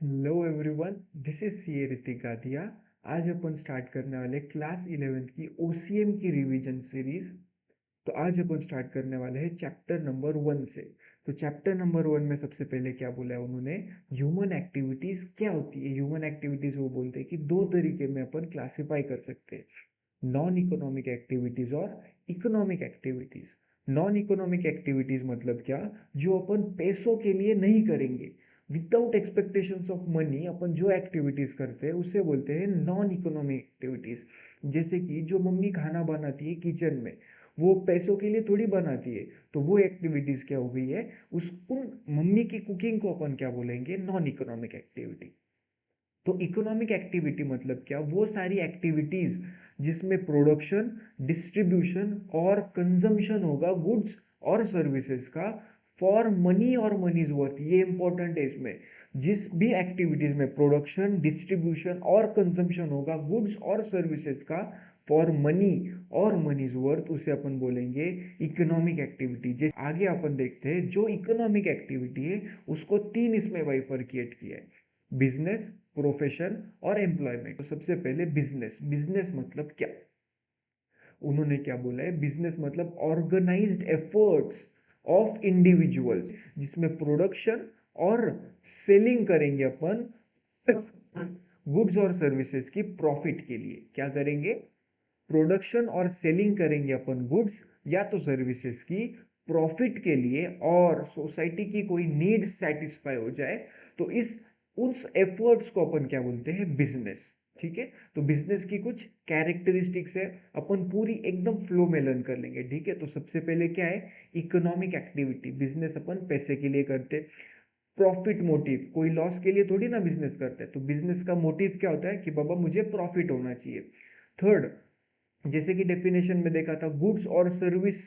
Hello everyone, this is C Hrithik Gadia. आज अपन start करने वाले क्लास 11th की ओसीएम की रिवीजन सीरीज। तो आज अपन स्टार्ट करने वाले हैं चैप्टर नंबर 1 से। तो चैप्टर नंबर 1 में सबसे पहले क्या बोला है उन्होंने, ह्यूमन एक्टिविटीज क्या होती है। ह्यूमन एक्टिविटीज वो बोलते हैं कि दो तरीके में अपन क्लासिफाई कर सकते हैं, नॉन इकोनॉमिक एक्टिविटीज और economic activities. Non economic activities मतलब क्या, जो अपन पैसों के लिए नहीं करेंगे, विदाउट एक्सपेक्टेशंस ऑफ मनी अपन जो एक्टिविटीज करते हैं उसे बोलते हैं नॉन इकोनॉमिक एक्टिविटीज। जैसे कि जो मम्मी खाना बनाती है किचन में, वो पैसों के लिए थोड़ी बनाती है, तो वो एक्टिविटीज क्या हो गई है, उस उन मम्मी की कुकिंग को अपन क्या बोलेंगे, नॉन इकोनॉमिक एक्टिविटी। तो इकोनॉमिक एक्टिविटी मतलब क्या, वो सारी एक्टिविटीज जिसमें प्रोडक्शन, डिस्ट्रीब्यूशन और कंजम्पशन होगा गुड्स और सर्विसेज का फॉर मनी और मनीज वर्थ। ये इंपॉर्टेंट है इसमें, जिस भी एक्टिविटीज में प्रोडक्शन, डिस्ट्रीब्यूशन और कंजम्पशन होगा गुड्स और सर्विसेज का फॉर मनी और मनीज वर्थ, उसे अपन बोलेंगे इकोनॉमिक एक्टिविटी। जैसे आगे अपन देखते हैं, जो इकोनॉमिक एक्टिविटी है उसको तीन इसमें बाइफरकेट किया है, बिजनेस, प्रोफेशन और एम्प्लॉयमेंट। तो सबसे पहले बिजनेस। बिजनेस मतलब क्या, उन्होंने क्या बोला है, बिजनेस मतलब ऑर्गेनाइज्ड एफर्ट्स ऑफ इंडिविजुअल्स, जिसमें प्रोडक्शन और सेलिंग करेंगे अपन गुड्स और सर्विसेज की प्रॉफिट के लिए। क्या करेंगे, प्रोडक्शन और सेलिंग करेंगे अपन गुड्स या तो सर्विसेज की प्रॉफिट के लिए, और सोसाइटी की कोई नीड सेटिस्फाई हो जाए, तो इस उस एफर्ट्स को अपन क्या बोलते हैं, बिजनेस। ठीक है। तो बिजनेस की कुछ कैरेक्टरिस्टिक्स है, अपन पूरी एकदम फ्लो में लर्न कर लेंगे। ठीक है। तो सबसे पहले क्या है, इकोनॉमिक एक्टिविटी। बिजनेस अपन पैसे के लिए करते, प्रॉफिट मोटिव, कोई लॉस के लिए थोड़ी ना बिजनेस करते हैं। तो बिजनेस का मोटिव क्या होता है कि बाबा मुझे प्रॉफिट होना चाहिए। थर्ड, जैसे कि डेफिनेशन में देखा था, गुड्स और सर्विस।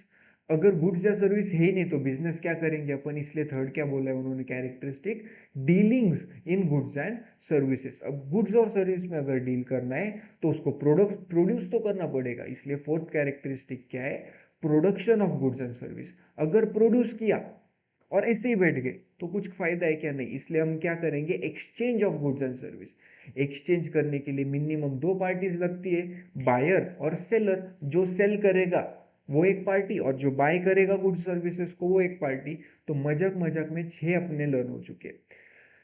अगर गुड्स या सर्विस है ही नहीं तो बिजनेस क्या करेंगे अपन, इसलिए थर्ड क्या बोला है उन्होंने characteristic, dealings in goods and services. अब गुड्स और सर्विस में अगर डील करना है तो उसको प्रोडक्ट प्रोड्यूस तो करना पड़ेगा, इसलिए फोर्थ कैरेक्टरिस्टिक क्या है, production of goods and service. अगर प्रोड्यूस किया और ऐसे ही बैठ गए तो कुछ फायदा है क्या, नहीं। इसलिए हम क्या करेंगे, exchange of goods and service. Exchange करने के लिए मिनिमम दो पार्टीज लगती है, बायर और सेलर। जो सेल करेगा वो एक पार्टी और जो बाय करेगा गुड्स सर्विसेज को वो एक पार्टी। तो मजाक मजाक में छह अपने लर्न हो चुके।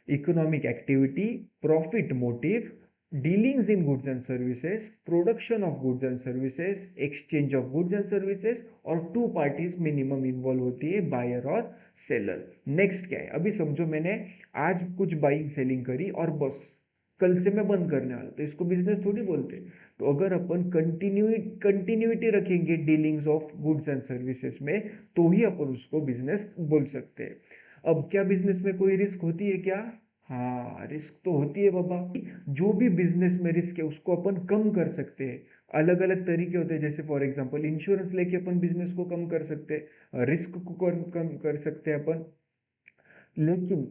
Economic activity, profit motive, dealings in goods and services, production of goods and services, exchange of goods and services, और टू पार्टीज मिनिमम इन्वॉल्व होती है, बायर और सेलर। नेक्स्ट क्या है, अभी समझो मैंने आज कुछ बाइंग सेलिंग करी और बस कल से मैं बंद करने वाला, तो इसको बिजनेस थोड़ी बोलते। तो अगर अपन कंटिन्यूटी रखेंगे dealings of goods and services में, तो ही अपन उसको बिजनेस बोल सकते हैं। अब क्या बिजनेस में कोई रिस्क होती है क्या, हाँ रिस्क तो होती है बाबा। जो भी बिजनेस में रिस्क है उसको अपन कम कर सकते हैं। अलग अलग तरीके होते हैं, जैसे फॉर एग्जांपल इंश्योरेंस लेके अपन बिजनेस को कम कर सकते हैं, रिस्क को कम कर सकते हैं अपन। लेकिन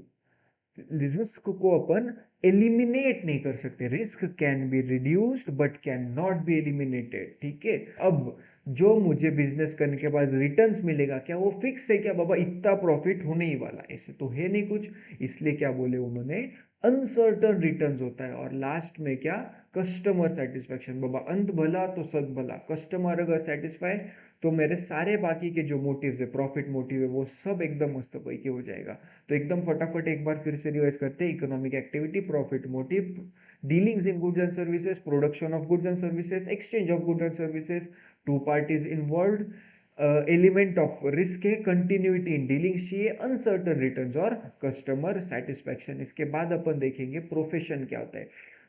रिस्क को अपन एलिमिनेट नहीं कर सकते। Risk can be reduced but can not be eliminated. ठीक है। अब जो मुझे बिजनेस करने के बाद रिटर्न्स मिलेगा, क्या वो फिक्स है क्या बाबा इतना प्रॉफिट होने ही वाला, ऐसे तो है नहीं कुछ। इसलिए क्या बोले उन्होंने, अनसर्टन रिटर्न्स होता है। और लास्ट में क्या, कस्टमर सेटिस्फेक्शन। बाबा अंत भला तो सब भला, कस्टमर अगर सेटिस्फाई तो मेरे सारे बाकी के जो मोटिव्स है, प्रॉफिट मोटिव है, वो सब एकदम मस्त पैकी हो जाएगा। तो एकदम फटाफट एक बार फिर से रिवाइज करते हैं, economic activity, profit motive, dealings in goods and services, production of goods and services, exchange of goods and services, two parties involve, element of risk है, कंटिन्यूटी इन डीलिंग्स चाहिए, अनसर्टन रिटर्न्स और customer satisfaction. इसके बाद अपन देखेंगे profession क्या होता है।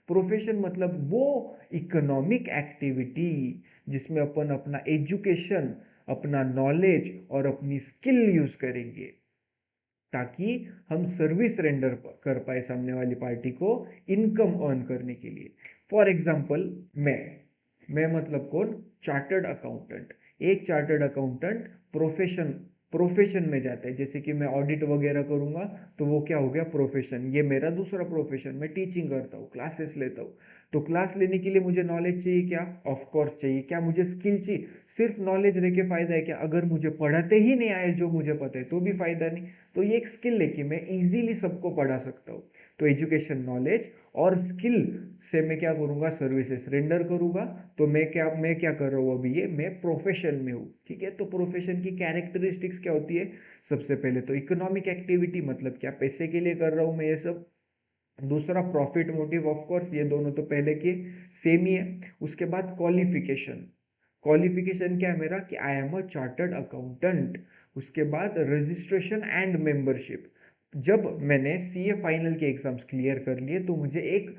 Profession मतलब वो इकोनॉमिक एक्टिविटी जिसमें अपन अपना एजुकेशन, अपना नॉलेज और अपनी स्किल यूज करेंगे, ताकि हम सर्विस रेंडर कर पाए सामने वाली पार्टी को इनकम अर्न करने के लिए। फॉर एग्जाम्पल, मैं मतलब कौन, चार्टर्ड अकाउंटेंट। एक चार्टर्ड अकाउंटेंट प्रोफेशन प्रोफेशन में जाता है, जैसे कि मैं ऑडिट वगैरह करूंगा, तो वो क्या हो गया, प्रोफेशन। ये मेरा दूसरा प्रोफेशन, मैं टीचिंग करता हूँ, क्लासेस लेता हूँ। तो क्लास लेने के लिए मुझे नॉलेज चाहिए क्या? ऑफ कोर्स चाहिए। क्या मुझे स्किल चाहिए? सिर्फ नॉलेज रह के फायदा है क्या? अगर मुझे पढ़ाते ही नहीं आए जो मुझे पता है तो भी फायदा नहीं। तो ये एक स्किल लेके मैं इजीली सबको पढ़ा सकता हूँ। तो एजुकेशन, नॉलेज और स्किल से मैं क्या करूंगा? सर्विसेज रेंडर करूंगा। तो मैं क्या कर रहा हूँ अभी? ये मैं प्रोफेशन में हूँ, ठीक है। तो प्रोफेशन की कैरेक्टरिस्टिक्स क्या होती है? सबसे पहले तो इकोनॉमिक एक्टिविटी, मतलब क्या पैसे के लिए कर रहा हूँ मैं ये सब। दूसरा प्रॉफिट मोटिव, ऑफ कोर्स ये दोनों तो पहले के सेम ही है। उसके बाद क्वालिफिकेशन, क्वालिफिकेशन क्या है मेरा? कि I am a chartered accountant. उसके बाद रजिस्ट्रेशन एंड मेंबरशिप। जब मैंने सीए फाइनल के एग्जाम्स क्लियर कर लिए तो मुझे एक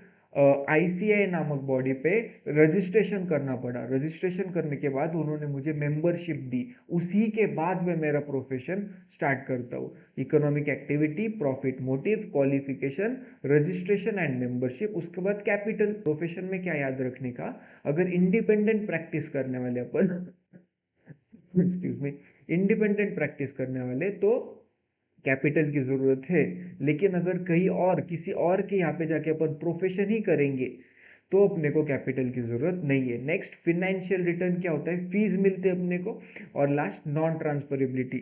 आईसीआई नामक बॉडी पे रजिस्ट्रेशन करना पड़ा। रजिस्ट्रेशन करने के बाद उन्होंने मुझे मेंबरशिप दी। उसी के बाद मैं मेरा प्रोफेशन स्टार्ट करता हूँ। Economic activity, profit motive, qualification, registration and membership. उसके बाद कैपिटल। प्रोफेशन में क्या याद रखने का? अगर इंडिपेंडेंट प्रैक्टिस करने वाले अपन एक्सक्यूज मी, इंडिपेंडेंट प्रैक्टिस करने वाले तो कैपिटल की जरूरत है। लेकिन अगर कहीं और किसी और के यहाँ पे जाके अपन प्रोफेशन ही करेंगे तो अपने को कैपिटल की जरूरत नहीं है। नेक्स्ट, फिनेंशियल रिटर्न क्या होता है? फीस मिलते हैं अपने को। और लास्ट, नॉन ट्रांसफरेबिलिटी।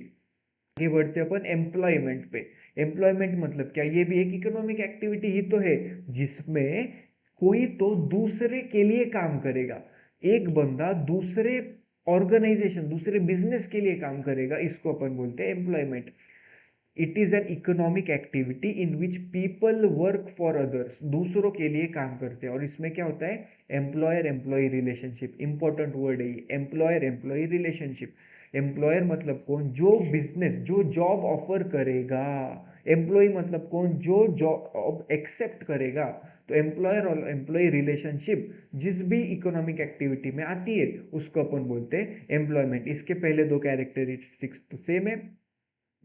आगे बढ़ते हैं अपन एम्प्लॉयमेंट पे। एम्प्लॉयमेंट मतलब क्या? ये भी एक इकोनॉमिक एक्टिविटी ही तो है जिसमें कोई तो दूसरे के लिए काम करेगा। एक बंदा दूसरे ऑर्गेनाइजेशन, दूसरे बिजनेस के लिए काम करेगा, इसको अपन बोलते हैं employment. It is an economic activity in which people work for others. दूसरों के लिए काम करते हैं। और इसमें क्या होता है? Employer employ relationship. Important word है ये, एम्प्लॉयर एम्प्लॉय रिलेशनशिप। एम्प्लॉयर मतलब कौन? जो बिजनेस, जो जॉब ऑफर करेगा। एम्प्लॉय मतलब कौन? जो जॉब एक्सेप्ट करेगा। तो एम्प्लॉयर और एम्प्लॉय रिलेशनशिप जिस भी इकोनॉमिक एक्टिविटी में आती है उसको अपन बोलते हैं एम्प्लॉयमेंट। इसके पहले दो कैरेक्टरिस्टिक्स तो सेम है।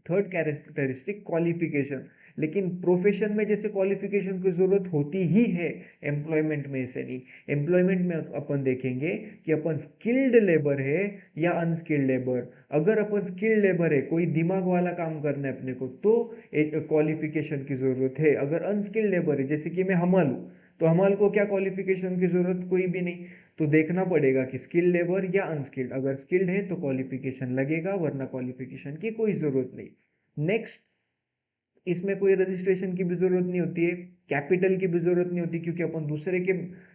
Third characteristic, qualification. लेकिन प्रोफेशन में जैसे क्वालिफिकेशन की जरूरत होती ही है, एम्प्लॉयमेंट में ऐसे नहीं। एम्प्लॉयमेंट में अपन देखेंगे कि अपन स्किल्ड लेबर है या अनस्किल्ड लेबर। अगर अपन स्किल्ड लेबर है, कोई दिमाग वाला काम करना है अपने को, तो एक क्वालिफिकेशन की जरूरत है। अगर अनस्किल्ड लेबर है, जैसे कि मैं हमाल हूँ, तो हमाल को क्या क्वालिफिकेशन की जरूरत? कोई भी नहीं। तो देखना पड़ेगा कि स्किल्ड लेबर या अनस्किल्ड। अगर स्किल्ड है तो क्वालिफिकेशन लगेगा, वरना क्वालिफिकेशन की कोई जरूरत नहीं। नेक्स्ट, इसमें कोई रजिस्ट्रेशन की भी जरूरत नहीं होती है, कैपिटल की भी जरूरत नहीं होती, क्योंकि अपन दूसरे के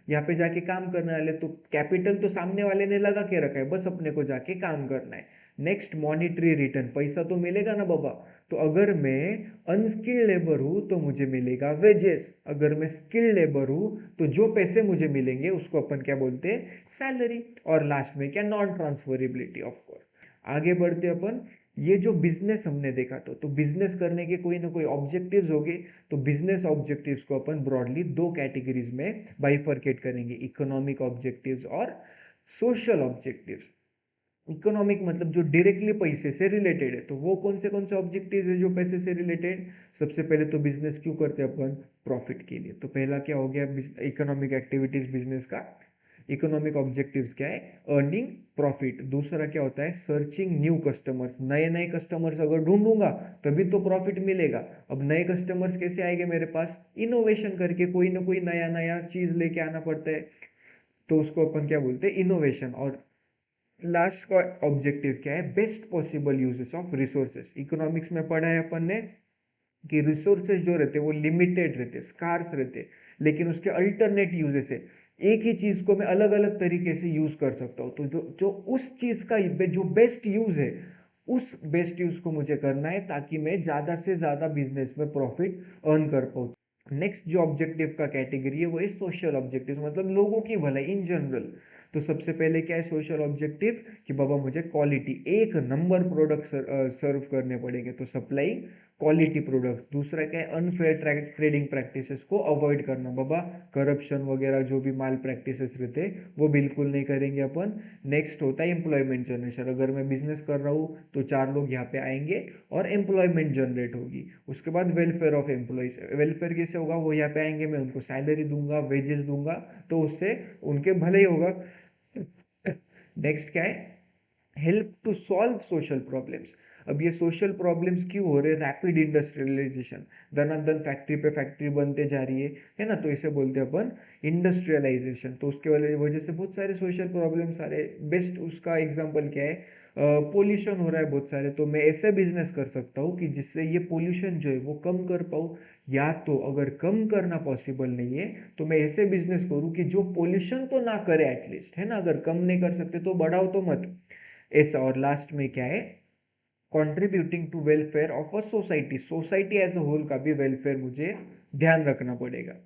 यहाँ पे जाके काम करने वाले, तो कैपिटल तो सामने वाले ने लगा के रखा है, बस अपने को जाके काम करना है। Next, monetary return. पैसा तो मिलेगा ना बाबा। तो अगर मैं अनस्किल्ड लेबर हूँ तो मुझे मिलेगा वेजेस। अगर मैं स्किल्ड लेबर हूँ तो जो पैसे मुझे मिलेंगे उसको अपन क्या बोलते हैं? सैलरी। और लास्ट में क्या? Non transferability, of course. आगे बढ़ते अपन। ये जो बिजनेस हमने देखा, तो बिजनेस करने के कोई ना कोई ऑब्जेक्टिव्स होंगे। तो बिजनेस ऑब्जेक्टिव्स को अपन ब्रॉडली दो कैटेगरीज में बाइफरकेट करेंगे, इकोनॉमिक ऑब्जेक्टिव्स और सोशल ऑब्जेक्टिव्स। इकोनॉमिक मतलब जो डायरेक्टली पैसे से रिलेटेड है, तो वो कौन से ऑब्जेक्टिव्स है जो पैसे से रिलेटेड? सबसे पहले तो बिजनेस क्यों करते हैं अपन? प्रॉफिट के लिए। तो पहला क्या हो गया इकोनॉमिक एक्टिविटीज बिजनेस का? इकोनॉमिक ऑब्जेक्टिव्स क्या है? Earning profit. दूसरा क्या होता है? Searching new customers. नए नए कस्टमर्स अगर ढूंढूंगा तभी तो प्रॉफिट मिलेगा। अब नए कस्टमर्स कैसे आएंगे मेरे पास? इनोवेशन करके, कोई ना कोई नया नया चीज लेके आना पड़ता है, तो उसको अपन क्या बोलते हैं? इनोवेशन। और लास्ट का ऑब्जेक्टिव क्या है? Best possible uses of resources. Economics में पढ़ा है अपन ने कि रिसोर्सेज जो रहते हैं वो लिमिटेड रहते, स्कार्स रहते, लेकिन उसके अल्टरनेट यूजेस है। एक ही चीज को मैं अलग अलग तरीके से यूज कर सकता हूँ। तो जो जो उस चीज का जो बेस्ट यूज है, उस बेस्ट यूज को मुझे करना है ताकि मैं ज्यादा से ज्यादा बिजनेस में प्रॉफिट अर्न कर पाऊँ। नेक्स्ट जो ऑब्जेक्टिव का कैटेगरी है वो है सोशल ऑब्जेक्टिव, मतलब लोगों की भलाई इन जनरल। तो सबसे पहले क्या है सोशल ऑब्जेक्टिव? कि बाबा मुझे क्वालिटी, एक नंबर प्रोडक्ट सर्व करने पड़ेंगे, तो सप्लाइंग क्वालिटी प्रोडक्ट। दूसरा क्या है? अनफेयर ट्रेडिंग प्रैक्टिसेस को अवॉइड करना, बाबा करप्शन वगैरह जो भी माल प्रैक्टिसेस रहते हैं वो बिल्कुल नहीं करेंगे अपन। नेक्स्ट होता है एम्प्लॉयमेंट जनरेशन। अगर मैं बिजनेस कर रहा हूँ तो चार लोग यहाँ पे आएंगे और एम्प्लॉयमेंट जनरेट होगी। उसके बाद वेलफेयर ऑफ एम्प्लॉयज। वेलफेयर कैसे होगा? वो यहाँ पे आएंगे, मैं उनको सैलरी दूंगा, वेजेस दूंगा, तो उससे उनके भले ही होगा। नेक्स्ट क्या है? Help to solve social problems. अब ये सोशल प्रॉब्लम्स क्यों हो रहे हैं? रैपिड इंडस्ट्रियलाइजेशन, दनादन फैक्ट्री पे फैक्ट्री बनते जा रही है ना, तो इसे बोलते हैं अपन इंडस्ट्रियलाइजेशन। तो उसके वजह से बहुत सारे सोशल प्रॉब्लम्स आ रहे हैं। बेस्ट उसका एग्जांपल क्या है? पोल्यूशन हो रहा है बहुत सारे, तो मैं ऐसे बिजनेस कर सकता हूँ कि जिससे ये पोल्यूशन जो है वो कम कर पाऊँ। या तो अगर कम करना पॉसिबल नहीं है तो मैं ऐसे बिजनेस करूँ कि जो पोल्यूशन तो ना करे एटलीस्ट, है ना। अगर कम नहीं कर सकते तो बढ़ाओ तो मत, ऐसा। और लास्ट में क्या है? Contributing to welfare of a society, society as a whole का भी वेलफेयर मुझे ध्यान रखना पड़ेगा।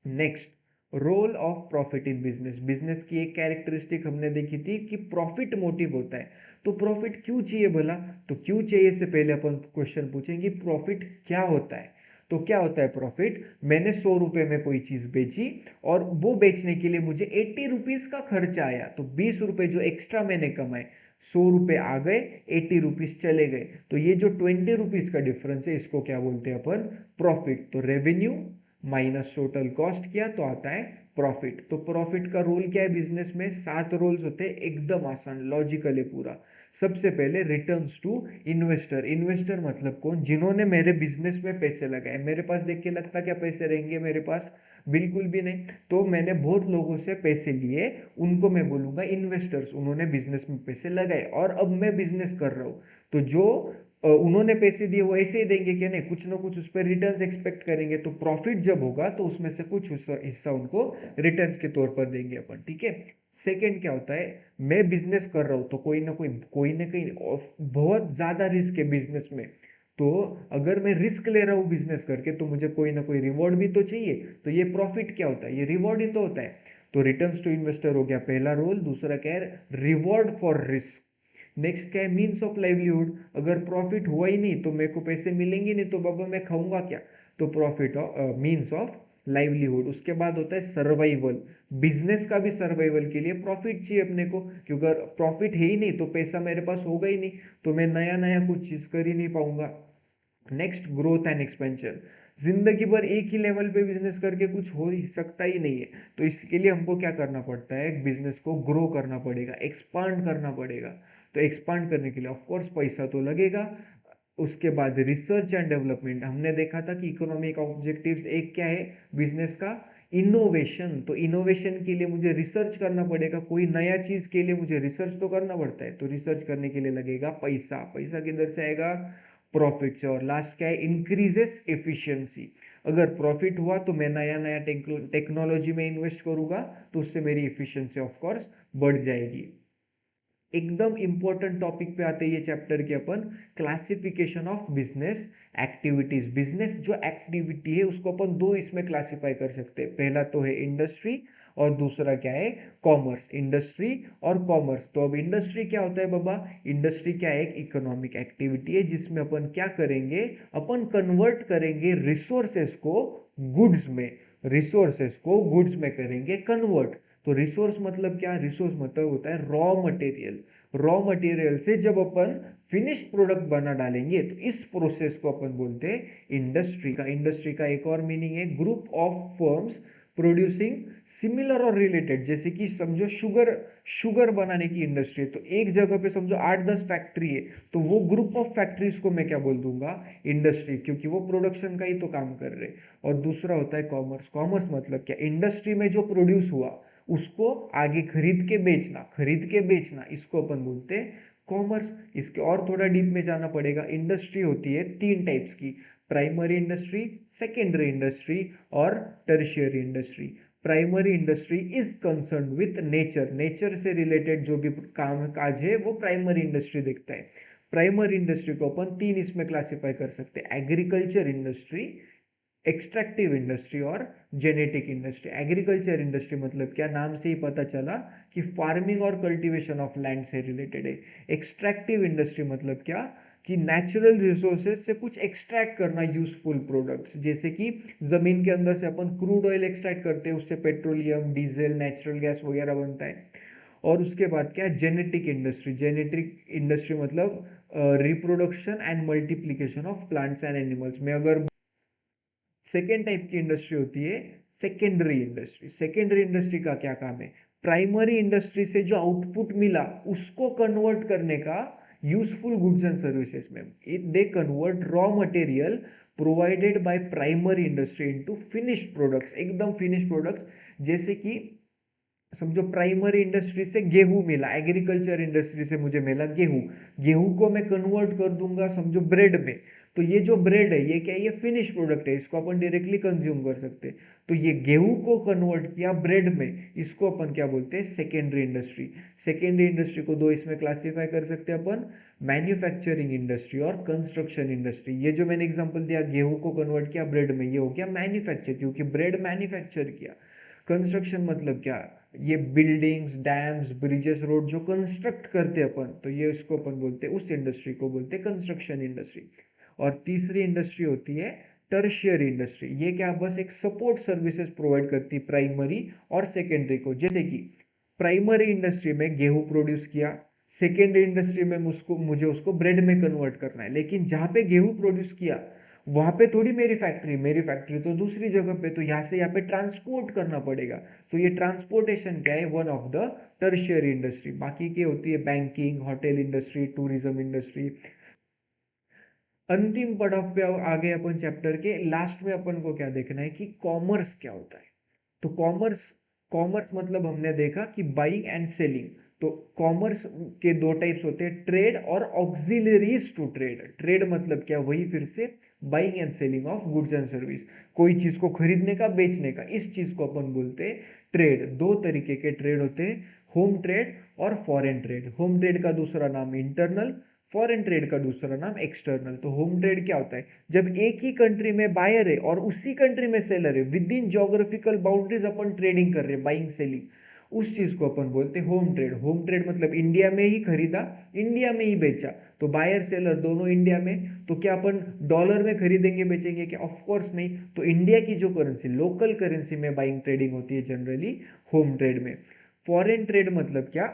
Next, role of profit in business. Business की एक कैरेक्टरिस्टिक हमने देखी थी कि प्रॉफिट मोटिव होता है। तो प्रॉफिट क्यों चाहिए भला? तो क्यों चाहिए से पहले अपन क्वेश्चन पूछेंगे प्रॉफिट क्या होता है। तो क्या होता है प्रॉफिट? मैंने 100 रुपए में कोई चीज बेची और वो बेचने के लिए मुझे 80 रुपीज का खर्चा आया, तो 20 रुपए जो एक्स्ट्रा मैंने कमाए, 100 रुपए आ गए, 80 रुपीज चले गए, तो ये जो 20 रुपीज का डिफरेंस है इसको क्या बोलते हैं अपन? प्रॉफिट। तो रेवेन्यू माइनस टोटल कॉस्ट किया तो आता है प्रॉफिट। तो प्रॉफिट का रोल क्या है बिजनेस में? 7 रोल्स होते हैं, एकदम आसान, लॉजिकल है पूरा। सबसे पहले रिटर्न्स टू इन्वेस्टर। इन्वेस्टर मतलब कौन? जिन्होंने मेरे बिजनेस में पैसे लगाए। मेरे पास देख के लगता क्या पैसे रहेंगे मेरे पास? बिल्कुल भी नहीं। तो मैंने बहुत लोगों से पैसे लिए, उनको मैं बोलूंगा इन्वेस्टर्स, उन्होंने बिजनेस में पैसे लगाए और अब मैं बिजनेस कर रहा हूँ। तो जो उन्होंने पैसे दिए वो ऐसे ही देंगे क्या? नहीं, कुछ ना कुछ उस पर रिटर्न्स एक्सपेक्ट करेंगे। तो प्रॉफिट जब होगा तो उसमें से कुछ हिस्सा उनको रिटर्न्स के तौर पर देंगे अपन, ठीक है। सेकंड क्या होता है? मैं बिजनेस कर रहा हूं तो कोई ना कहीं बहुत ज्यादा रिस्क है बिजनेस में। तो अगर मैं रिस्क ले रहा हूँ बिजनेस करके तो मुझे कोई ना कोई रिवॉर्ड भी तो चाहिए। तो ये प्रॉफिट क्या होता है? ये रिवॉर्ड ही तो होता है। तो रिटर्न्स टू इन्वेस्टर हो गया पहला रोल। दूसरा क्या है? Reward for risk. नेक्स्ट क्या है? Means of livelihood. अगर प्रॉफिट हुआ ही नहीं तो मेरे को पैसे मिलेंगे नहीं, तो बाबा मैं खाऊंगा क्या? तो प्रॉफिट मीन्स ऑफ लाइवलीहुड। उसके बाद होता है सर्वाइवल। बिजनेस का भी सर्वाइवल के लिए प्रॉफिट चाहिए अपने को, क्योंकि अगर प्रॉफिट है ही नहीं तो पैसा मेरे पास होगा ही नहीं, तो मैं नया नया कुछ चीज कर ही नहीं पाऊंगा। Next, growth and expansion. जिंदगी भर एक ही लेवल पे बिजनेस करके कुछ हो ही सकता ही नहीं है। तो इसके लिए हमको क्या करना पड़ता है? बिजनेस को ग्रो करना पड़ेगा, एक्सपांड करना पड़ेगा। तो एक्सपांड करने के लिए ऑफकोर्स पैसा तो लगेगा। उसके बाद रिसर्च एंड डेवलपमेंट। हमने देखा था कि इकोनॉमिक ऑब्जेक्टिव्स एक क्या है बिजनेस का? इनोवेशन। तो इनोवेशन के लिए मुझे रिसर्च करना पड़ेगा, कोई नया चीज के लिए मुझे रिसर्च तो करना पड़ता है। तो रिसर्च करने के लिए लगेगा पैसा। पैसा किधर से आएगा? प्रॉफिट से। और लास्ट क्या है? Increases efficiency. अगर प्रॉफिट हुआ तो मैं नया नया टेक्नोलॉजी में इन्वेस्ट करूंगा, तो उससे मेरी एफिशिएंसी ऑफ कोर्स बढ़ जाएगी। एकदम इंपॉर्टेंट टॉपिक पे आते हैं ये चैप्टर के अपन, classification of business activities. Business जो एक्टिविटी है उसको अपन दो इसमें क्लासिफाई कर सकते हैं। पहला तो है इंडस्ट्री और दूसरा क्या है? कॉमर्स। इंडस्ट्री और कॉमर्स। तो अब इंडस्ट्री क्या होता है बाबा? इंडस्ट्री क्या है? एक इकोनॉमिक एक्टिविटी है जिसमें अपन क्या करेंगे? अपन कन्वर्ट करेंगे रिसोर्सेस को गुड्स में। रिसोर्सेस को गुड्स में करेंगे कन्वर्ट। तो रिसोर्स मतलब क्या? रिसोर्स मतलब होता है रॉ मटेरियल। रॉ मटेरियल से जब अपन फिनिश्ड प्रोडक्ट बना डालेंगे तो इस प्रोसेस को अपन बोलते हैं इंडस्ट्री का। इंडस्ट्री का एक और मीनिंग है group of firms producing similar और रिलेटेड। जैसे कि समझो शुगर, शुगर बनाने की इंडस्ट्री है, तो एक जगह पे समझो 8-10 फैक्ट्री है, तो वो ग्रुप ऑफ फैक्ट्रीज को मैं क्या बोल दूंगा? इंडस्ट्री, क्योंकि वो प्रोडक्शन का ही तो काम कर रहे। और दूसरा होता है कॉमर्स। कॉमर्स मतलब क्या? इंडस्ट्री में जो प्रोड्यूस हुआ उसको आगे खरीद के बेचना, खरीद के बेचना, इसको अपन बोलते हैं कॉमर्स। इसके और थोड़ा डीप में जाना पड़ेगा। इंडस्ट्री होती है 3 टाइप्स की: प्राइमरी इंडस्ट्री, सेकेंडरी इंडस्ट्री और tertiary industry. Primary industry is concern with nature. Nature से रिलेटेड जो भी काम काज है वो प्राइमरी इंडस्ट्री देखता है। प्राइमरी इंडस्ट्री को अपन 3 इसमें क्लासिफाई कर सकते हैं: एग्रीकल्चर इंडस्ट्री, एक्सट्रैक्टिव इंडस्ट्री और जेनेटिक इंडस्ट्री। एग्रीकल्चर इंडस्ट्री मतलब क्या? नाम से ही पता चला कि फार्मिंग और कल्टीवेशन ऑफ लैंड से रिलेटेड है। एक्सट्रैक्टिव इंडस्ट्री मतलब क्या? कि नेचुरल रिसोर्सेज से कुछ एक्सट्रैक्ट करना, यूजफुल प्रोडक्ट्स। जैसे कि जमीन के अंदर से अपन क्रूड ऑयल एक्सट्रैक्ट करते हैं, उससे पेट्रोलियम, डीजल, नेचुरल गैस वगैरह बनता है। और उसके बाद क्या? Genetic industry. जेनेटिक इंडस्ट्री मतलब reproduction and multiplication of plants and animals में। अगर सेकेंड टाइप की इंडस्ट्री होती है सेकेंडरी इंडस्ट्री। सेकेंडरी इंडस्ट्री का क्या काम है? प्राइमरी इंडस्ट्री से जो आउटपुट मिला उसको कन्वर्ट करने का यूजफुल गुड्स एंड सर्विसेज में they convert raw material provided by primary industry into finished products, एकदम फिनिश्ड प्रोडक्ट्स। जैसे कि समझो प्राइमरी इंडस्ट्री से गेहूं मिला, एग्रीकल्चर इंडस्ट्री से मुझे मिला गेहूं, गेहूं को मैं कन्वर्ट कर दूंगा समझो ब्रेड में। तो ये जो ब्रेड है ये क्या है, ये फिनिश प्रोडक्ट है, इसको अपन डायरेक्टली कंज्यूम कर सकते हैं। तो ये गेहूं को कन्वर्ट किया ब्रेड में, इसको अपन क्या बोलते हैं, सेकेंडरी इंडस्ट्री। सेकेंडरी इंडस्ट्री को दो इसमें क्लासिफाई कर सकते हैं अपन, मैन्युफैक्चरिंग इंडस्ट्री और कंस्ट्रक्शन इंडस्ट्री। ये जो मैंने एग्जांपल दिया, गेहूं को कन्वर्ट किया ब्रेड में, ये हो गया मैन्युफैक्चर, क्योंकि ब्रेड मैन्युफैक्चर किया। कंस्ट्रक्शन मतलब क्या, ये बिल्डिंग्स, डैम्स, ब्रिजेस, रोड जो कंस्ट्रक्ट करते हैं अपन, तो ये इसको अपन बोलते हैं, उस इंडस्ट्री को बोलते हैं कंस्ट्रक्शन इंडस्ट्री। और तीसरी इंडस्ट्री होती है टर्शियरी इंडस्ट्री। ये क्या, बस एक सपोर्ट सर्विसेज प्रोवाइड करती है प्राइमरी और सेकेंडरी को। जैसे कि प्राइमरी इंडस्ट्री में गेहूं प्रोड्यूस किया, सेकेंडरी इंडस्ट्री में मुझे उसको ब्रेड में कन्वर्ट करना है, लेकिन जहां पे गेहूं प्रोड्यूस किया वहां पे थोड़ी मेरी फैक्ट्री तो दूसरी जगह पे, तो यहाँ से यहाँ पे ट्रांसपोर्ट करना पड़ेगा। तो ये ट्रांसपोर्टेशन क्या है, one of the tertiary industry. बाकी की होती है banking, hotel industry, tourism industry. अंतिम पड़ाव पे आ गए अपन चैप्टर के लास्ट में, अपन को क्या देखना है कि कॉमर्स क्या होता है। तो कॉमर्स कॉमर्स मतलब हमने देखा कि बाइंग एंड सेलिंग। तो कॉमर्स के दो टाइप्स होते हैं, ट्रेड और ऑक्सिलरीज टू ट्रेड। ट्रेड मतलब क्या, वही फिर से buying and selling of goods and service, कोई चीज को खरीदने का, बेचने का, इस चीज को अपन बोलते हैं ट्रेड। दो तरीके के ट्रेड होते हैं, होम ट्रेड और फॉरेन ट्रेड। होम ट्रेड का दूसरा नाम इंटरनल, फॉरेन ट्रेड का दूसरा नाम एक्सटर्नल। तो होम ट्रेड क्या होता है, जब एक ही कंट्री में बायर है और उसी कंट्री में सेलर है, with in geographical boundaries upon trading कर रहे हैं, बाइंग सेलिंग, उस चीज को अपन बोलते हैं होम ट्रेड। होम ट्रेड मतलब इंडिया में ही खरीदा, इंडिया में ही बेचा, तो बायर सेलर दोनों इंडिया में। तो क्या अपन डॉलर में खरीदेंगे बेचेंगे क्या, ऑफ कोर्स नहीं। तो इंडिया की जो करेंसी, लोकल करेंसी में बाइंग ट्रेडिंग होती है जनरली होम ट्रेड में। फॉरेन ट्रेड मतलब क्या,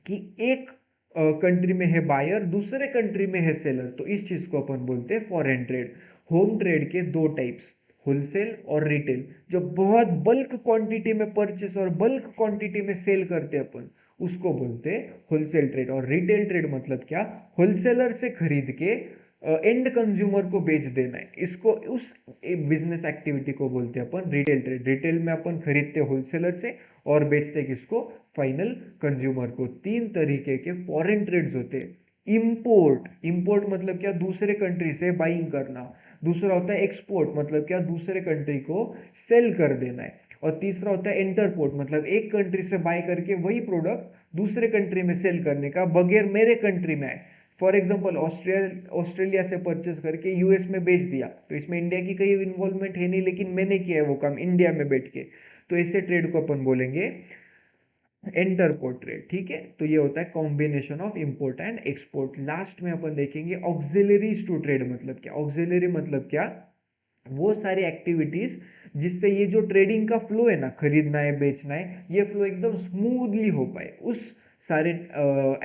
कि एक कंट्री में है बायर, दूसरे कंट्री में है सेलर, तो इस चीज को अपन बोलते हैं फॉरेन ट्रेड। होम ट्रेड के दो टाइप्स, होलसेल और रिटेल। जो बहुत बल्क क्वांटिटी में परचेस और बल्क क्वांटिटी में सेल करते हैं अपन, उसको बोलते हैं होलसेल ट्रेड। और रिटेल ट्रेड मतलब क्या, होलसेलर से खरीद के एंड कंज्यूमर को बेच देना है, इसको उस बिजनेस एक्टिविटी को बोलते हैं अपन रिटेल ट्रेड। रिटेल में अपन खरीदते होलसेलर से और बेचते किसको, फाइनल कंज्यूमर को। तीन तरीके के फॉरेन ट्रेड्स होते हैं। इंपोर्ट मतलब क्या, दूसरे कंट्री से बाइंग करना। दूसरा होता है एक्सपोर्ट, मतलब क्या, दूसरे कंट्री को सेल कर देना है। और तीसरा होता है इंटरपोर्ट, मतलब एक कंट्री से बाय करके वही प्रोडक्ट दूसरे कंट्री में सेल करने का, बगैर मेरे कंट्री में आए। फॉर एग्जाम्पल ऑस्ट्रेलिया से परचेस करके यूएस में बेच दिया, तो इसमें इंडिया की कोई इन्वॉल्वमेंट है नहीं, लेकिन मैंने किया है वो काम इंडिया में बैठ के। तो ऐसे ट्रेड को अपन बोलेंगे इंटरपोर्ट ट्रेड। ठीक है, तो ये होता है combination of import and export. Last में अपन देखेंगे ऑक्सिलरीज टू ट्रेड मतलब क्या। ऑक्सिलरी मतलब क्या, वो सारी एक्टिविटीज जिससे ये जो ट्रेडिंग का फ्लो है ना, खरीदना है बेचना है, ये फ्लो एकदम स्मूथली हो पाए, उस सारे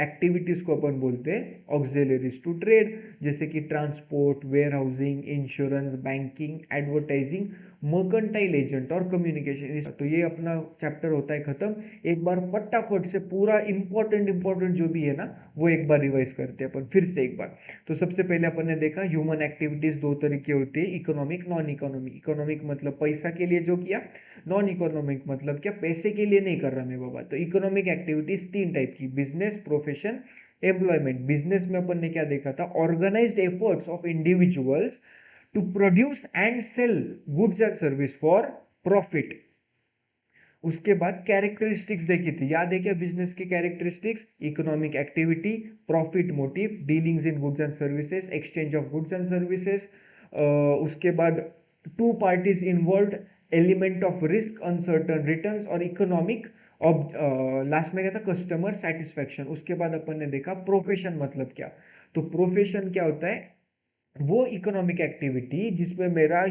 एक्टिविटीज को अपन बोलते हैं ऑक्सिलरीज टू ट्रेड। जैसे कि transport, warehousing, insurance, banking, advertising, mercantile agent और कम्युनिकेशन। तो ये अपना चैप्टर होता है खत्म। एक बार फटाफट से पूरा इंपॉर्टेंट जो भी है ना, वो एक बार रिवाइज करते हैं अपन फिर से एक बार। तो सबसे पहले अपन ने देखा ह्यूमन एक्टिविटीज दो तरीके होती है, इकोनॉमिक, नॉन इकोनॉमिक। इकोनॉमिक मतलब पैसा के लिए जो किया, नॉन इकोनॉमिक मतलब क्या, पैसे के लिए नहीं कर रहा मैं बाबा। तो इकोनॉमिक एक्टिविटीज तीन टाइप की, बिजनेस, प्रोफेशन, एम्प्लॉयमेंट। बिजनेस में अपन ने क्या देखा था, organised efforts of individuals to produce and sell goods and service for profit. उसके बाद कैरेक्टरिस्टिक्स देखी थी, याद है क्या बिजनेस की characteristics, economic activity, profit motive, dealings in goods and services, exchange of goods and services. उसके बाद two parties involve, element of risk, uncertain returns और इकोनॉमिक। अब लास्ट में क्या था, कस्टमर सेटिस्फेक्शन। उसके बाद अपन ने देखा प्रोफेशन मतलब क्या। तो प्रोफेशन क्या होता है, वो इकोनॉमिक एक्टिविटी जिसमें मेरा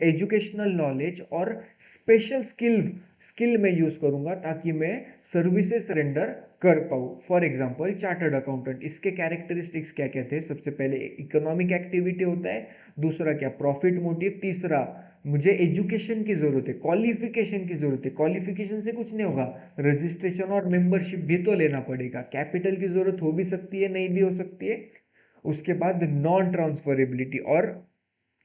एजुकेशनल नॉलेज और स्पेशल स्किल में यूज करूंगा ताकि मैं सर्विसेज रेंडर कर पाऊँ। फॉर एग्जांपल चार्टर्ड अकाउंटेंट, इसके कैरेक्टरिस्टिक्स क्या क्या थे, सबसे पहले इकोनॉमिक एक्टिविटी होता है, दूसरा क्या प्रॉफिट मोटिव, तीसरा मुझे एजुकेशन की जरूरत है, क्वालिफिकेशन की जरूरत है, क्वालिफिकेशन से कुछ नहीं होगा, रजिस्ट्रेशन और मेंबरशिप भी तो लेना पड़ेगा, कैपिटल की जरूरत हो भी सकती है, नहीं भी हो सकती है। उसके बाद नॉन ट्रांसफरेबिलिटी, और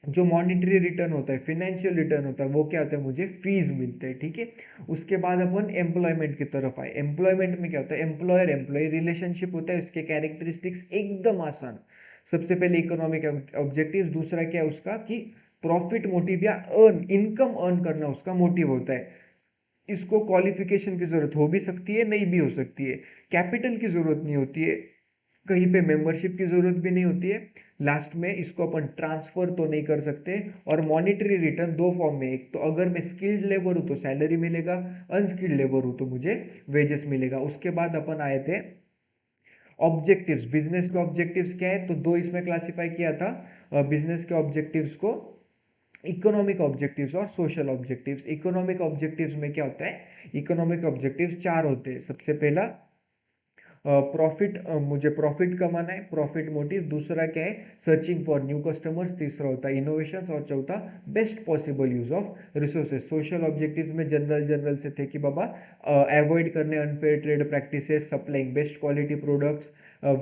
जो मॉनिटरी रिटर्न होता है, फिनेंशियल रिटर्न होता है, वो क्या होता है, मुझे फीस मिलते हैं, ठीक है। उसके बाद अपन एम्प्लॉयमेंट की तरफ आए। एम्प्लॉयमेंट में क्या होता है, एम्प्लॉयर एम्प्लॉय रिलेशनशिप होता है, उसके कैरेक्टरिस्टिक्स एकदम आसान। सबसे पहले इकोनॉमिक ऑब्जेक्टिव, दूसरा क्या है उसका कि प्रॉफिट मोटिव या अर्न, इनकम अर्न करना उसका मोटिव होता है। इसको क्वालिफिकेशन की जरूरत हो भी सकती है, नहीं भी हो सकती है, कैपिटल की जरूरत नहीं होती है, कहीं पे मेंबरशिप की जरूरत भी नहीं होती है। लास्ट में इसको अपन ट्रांसफर तो नहीं कर सकते। और मॉनिटरी रिटर्न दो फॉर्म में, एक तो अगर मैं स्किल्ड लेबर हूं तो सैलरी मिलेगा, अनस्किल्ड लेबर हूं तो मुझे वेजेस मिलेगा। उसके बाद अपन आए थे ऑब्जेक्टिव्स। बिजनेस के ऑब्जेक्टिव्स क्या है, तो दो इसमें क्लासिफाई किया था बिजनेस के ऑब्जेक्टिव्स को, इकोनॉमिक ऑब्जेक्टिव्स और सोशल ऑब्जेक्टिव्स। इकोनॉमिक ऑब्जेक्टिव्स में क्या होता है, इकोनॉमिक ऑब्जेक्टिव्स चार होते हैं। सबसे पहला प्रॉफिट, मुझे प्रॉफिट कमाना है, प्रॉफिट मोटिव। दूसरा क्या है, सर्चिंग फॉर न्यू कस्टमर्स। तीसरा होता है इनोवेशन। और चौथा best possible use of resources. Social objectives में जनरल जनरल से थे कि बाबा अवॉइड करने unfair trade practices, supplying best quality products,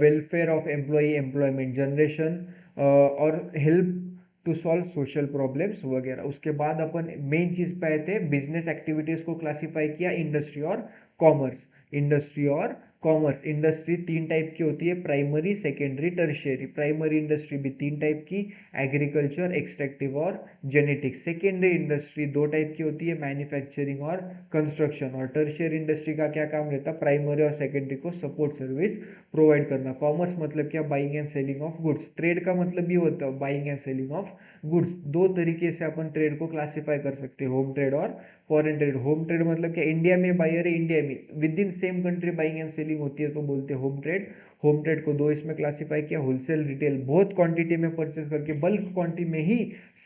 welfare of employee, employment generation, और help to solve social problems वगैरह। उसके बाद अपन मेन चीज पे आए थे, बिजनेस एक्टिविटीज को क्लासिफाई किया, इंडस्ट्री और कॉमर्स। इंडस्ट्री और कॉमर्स, इंडस्ट्री तीन टाइप की होती है, primary, secondary, tertiary. Primary industry भी तीन टाइप की, एग्रीकल्चर, एक्सट्रैक्टिव और जेनेटिक्स। सेकेंडरी इंडस्ट्री दो टाइप की होती है, मैन्युफैक्चरिंग और कंस्ट्रक्शन। और टर्शियरी इंडस्ट्री का क्या काम रहता है, प्राइमरी और सेकेंडरी को सपोर्ट सर्विस प्रोवाइड करना। कॉमर्स मतलब क्या, buying and selling of goods. Trade का मतलब भी होता है buying and selling of goods. दो तरीके से अपन ट्रेड को क्लासिफाई कर सकते हैं, होम ट्रेड और फॉरेन ट्रेड। होम ट्रेड मतलब क्या, इंडिया में बायर है, इंडिया में with in same country buying and selling होती है तो बोलते हैं होम ट्रेड। होम ट्रेड को दो इसमें क्लासिफाई किया, होलसेल, रिटेल। बहुत क्वांटिटी में परचेस करके बल्क क्वांटिटी में ही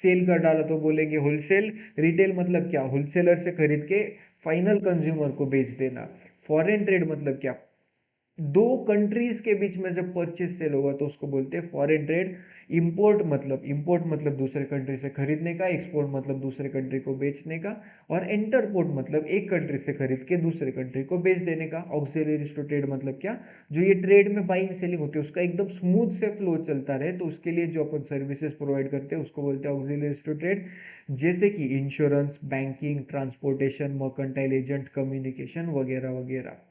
सेल कर डाला तो बोलेंगे होलसेल। रिटेल मतलब क्या, होलसेलर से खरीद के फाइनल कंज्यूमर को बेच देना। फॉरेन ट्रेड मतलब क्या, दो कंट्रीज के बीच में जब परचेस सेल होगा तो उसको बोलते हैं फॉरेन ट्रेड। इंपोर्ट मतलब दूसरे कंट्री से खरीदने का, एक्सपोर्ट मतलब दूसरे कंट्री को बेचने का, और एंटरपोर्ट मतलब एक कंट्री से खरीद के दूसरे कंट्री को बेच देने का। ऑक्सिलरीज टू ट्रेड मतलब क्या, जो ये ट्रेड में बाइंग सेलिंग होती है उसका एकदम स्मूथ से फ्लो चलता रहे तो उसके लिए जो अपन सर्विसेज प्रोवाइड करते हैं उसको बोलते हैं ऑक्सिलरीज टू ट्रेड। जैसे कि insurance, banking, transportation, mercantile agent, communication वगैरह वगैरह।